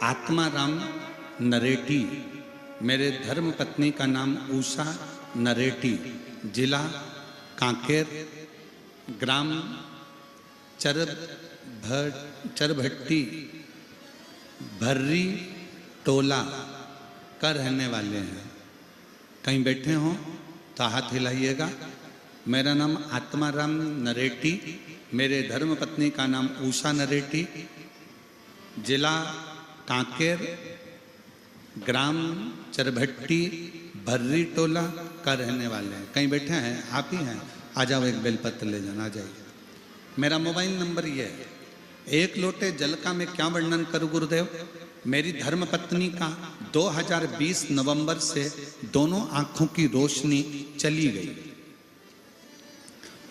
आत्माराम नरेटी। मेरे धर्म पत्नी का नाम उषा नरेटी। जिला कांकेर, ग्राम चरभट्टी भर्री टोला का रहने वाले हैं। कहीं बैठे हों तो हाथ हिलाइएगा। मेरा नाम आत्माराम नरेटी, मेरे धर्म पत्नी का नाम उषा नरेटी। जिला कांकेर, ग्राम चरभट्टी भर्री टोला का रहने वाले हैं। कहीं बैठे हैं? आप ही हैं? आ जाओ, एक बेलपत्र ले जाना। आ जाइए। मेरा मोबाइल नंबर ये है। एक लोटे जल का मैं क्या वर्णन करूं गुरुदेव। मेरी धर्मपत्नी का 2020 नवंबर से दोनों आंखों की रोशनी चली गई।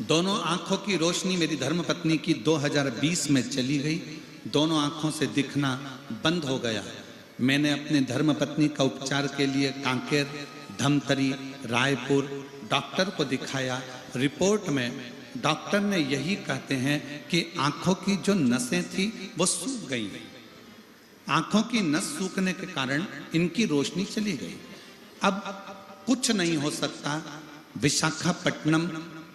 दोनों आंखों की रोशनी मेरी धर्मपत्नी की 2020 में चली गई। दोनों आंखों से दिखना बंद हो गया। मैंने अपने धर्मपत्नी का उपचार के लिए कांकेर, धमतरी, रायपुर डॉक्टर को दिखाया। रिपोर्ट में डॉक्टर ने यही कहते हैं कि आंखों की जो नसें थी वो सूख गई। आंखों की नस सूखने के कारण इनकी रोशनी चली गई। अब कुछ नहीं हो सकता। विशाखापट्टनम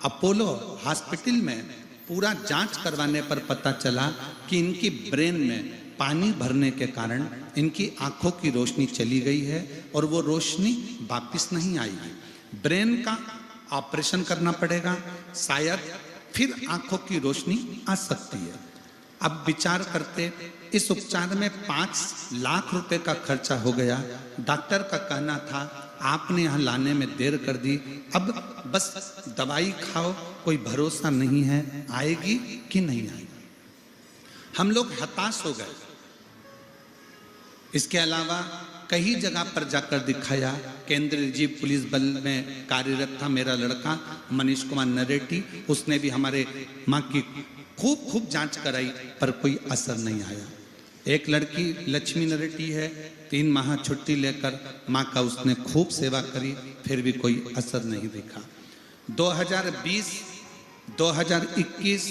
अपोलो हॉस्पिटल में पूरा जांच करवाने पर पता चला कि इनकी ब्रेन में पानी भरने के कारण इनकी आंखों की रोशनी चली गई है और वो रोशनी वापस नहीं आएगी। ब्रेन का ऑपरेशन करना पड़ेगा, शायद फिर आंखों की रोशनी आ सकती है। अब विचार करते, इस उपचार में 5 लाख रुपए का खर्चा हो गया। डॉक्टर का कहना था आपने यहाँ लाने में देर कर दी, अब बस दवाई खाओ, कोई भरोसा नहीं है आएगी कि नहीं आएगी। हम लोग हताश हो गए। इसके अलावा कई जगह पर जाकर दिखाया। केंद्रीय रिजर्व पुलिस बल में कार्यरत था मेरा लड़का मनीष कुमार नरेटी। उसने भी हमारे माँ की खूब जांच कराई पर कोई असर नहीं आया। एक लड़की लक्ष्मी नरेटी है, 3 माह छुट्टी लेकर माँ का उसने खूब सेवा करी, फिर भी कोई असर नहीं दिखा। 2020, 2021,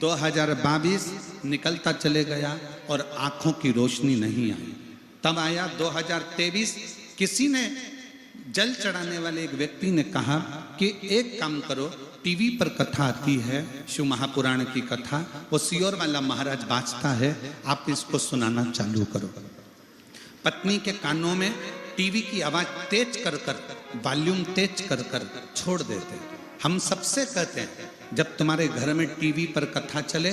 2022 निकलता चले गया और आंखों की रोशनी नहीं आई। तब आया 2023। किसी ने, जल चढ़ाने वाले एक व्यक्ति ने कहा कि एक काम करो, टीवी पर कथा आती है शिव महापुराण की कथा, वो सियोर वाला महाराज बाजता है, आप इसको सुनाना चालू करो। पत्नी के कानों में टीवी की आवाज तेज कर वॉल्यूम तेज कर छोड़ देते। हम सबसे कहते हैं जब तुम्हारे घर में टीवी पर कथा चले,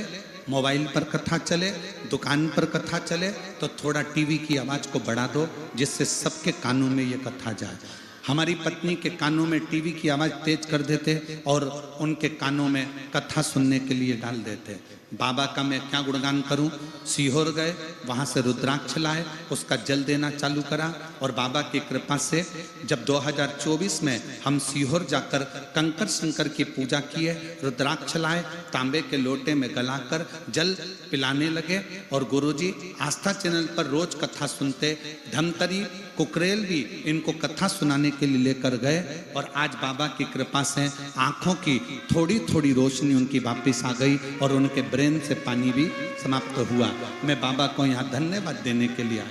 मोबाइल पर कथा चले, दुकान पर कथा चले, तो थोड़ा टीवी की आवाज को बढ़ा दो जिससे सबके कानों में ये कथा जाए। हमारी पत्नी के कानों में टीवी की आवाज तेज कर देते और उनके कानों में कथा सुनने के लिए डाल देते। बाबा का मैं क्या गुणगान करूं। सीहोर गए, वहां से रुद्राक्ष लाए, उसका जल देना चालू करा और बाबा की कृपा से जब 2024 में हम सीहोर जाकर कंकर शंकर की पूजा किए, रुद्राक्ष लाए, तांबे के लोटे में गलाकर जल पिलाने लगे और गुरुजी आस्था चैनल पर रोज कथा सुनते। धमतरी कुकरेल भी इनको कथा सुनाने के लिए लेकर गए और आज बाबा की कृपा से आंखों की थोड़ी रोशनी उनकी वापस आ गई और उनके ब्रेन से पानी भी समाप्त हुआ। मैं बाबा को यहाँ धन्यवाद देने के लिए आया।